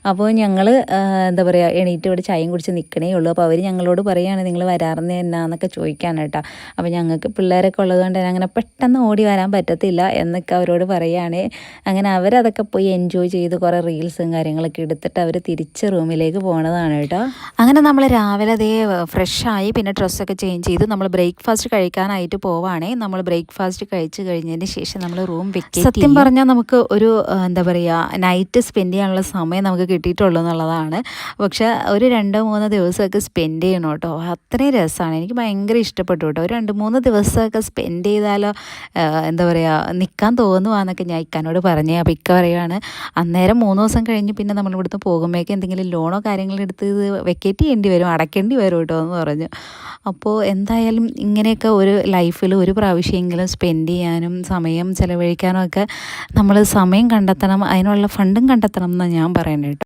അപ്പോൾ ഞങ്ങൾ എന്താ പറയുക എണീറ്റ് ഇവിടെ ചായയും കുടിച്ച് നിൽക്കണേ ഉള്ളൂ. അപ്പോൾ അവർ ഞങ്ങളോട് പറയുകയാണ് നിങ്ങൾ വരാറുണ്ട് എന്നാന്നൊക്കെ ചോദിക്കാൻ കേട്ടോ. അപ്പോൾ ഞങ്ങൾക്ക് പിള്ളേരൊക്കെ ഉള്ളതുകൊണ്ട് തന്നെ അങ്ങനെ പെട്ടെന്ന് ഓടി വരാൻ പറ്റത്തില്ല എന്നൊക്കെ അവരോട് പറയുകയാണ്. അങ്ങനെ അവരതൊക്കെ പോയി എൻജോയ് ചെയ്ത് കുറേ റീൽസും കാര്യങ്ങളൊക്കെ എടുത്തിട്ട് അവർ തിരിച്ച് റൂമിലേക്ക് പോണതാണ് കേട്ടോ. അങ്ങനെ നമ്മൾ രാവിലെ അതേ ഫ്രഷായി പിന്നെ ഡ്രസ്സൊക്കെ ചേഞ്ച് ചെയ്ത് നമ്മൾ ബ്രേക്ക്ഫാസ്റ്റ് കഴിക്കാനായിട്ട് പോവുകയാണേ. നമ്മൾ ബ്രേക്ക്ഫാസ്റ്റ് കഴിച്ച് കഴിഞ്ഞതിന് ശേഷം നമ്മൾ റൂം വെക്കേറ്റ്. സത്യം പറഞ്ഞാൽ നമുക്ക് ഒരു എന്താ പറയുക നൈറ്റ് സ്പെൻഡ് ചെയ്യാനുള്ള സമയം നമുക്ക് കിട്ടിയിട്ടുള്ളൂ എന്നുള്ളതാണ്. പക്ഷേ ഒരു 2-3 ദിവസമൊക്കെ സ്പെൻഡ് ചെയ്യണം കേട്ടോ. അത്രയും രസമാണ്. എനിക്ക് ഭയങ്കര ഇഷ്ടപ്പെട്ടു കേട്ടോ. ഒരു 2-3 ദിവസമൊക്കെ സ്പെൻഡ് ചെയ്താലോ എന്താ പറയുക നിൽക്കാൻ തോന്നുവാന്നൊക്കെ ഞാൻ ഇക്കാനോട് പറഞ്ഞേ. അപ്പോൾ ഇക്ക പറയുകയാണ് അന്നേരം 3 ദിവസം കഴിഞ്ഞ് പിന്നെ നമ്മൾ ഇവിടുന്ന് പോകുമ്പോഴേക്കും എന്തെങ്കിലും ലോണോ കാര്യങ്ങളോ എടുത്ത് ഇത് വെക്കേറ്റ് ചെയ്യേണ്ടി വരും, അടയ്ക്കേണ്ടി വരും കേട്ടോ എന്ന് പറഞ്ഞു. അപ്പോൾ എന്തായാലും ഇങ്ങനെയൊക്കെ ഒരു ലൈഫിൽ ഒരു പ്രാവശ്യമെങ്കിലും സ്പെൻഡ് ചെയ്യാനും സമയം ചിലവഴിക്കാനും ഒക്കെ നമ്മൾ സമയം കണ്ടെത്തണം, അതിനുള്ള ഫണ്ടും കണ്ടെത്തണം എന്നാണ് ഞാൻ പറയുന്നത് കേട്ടോ.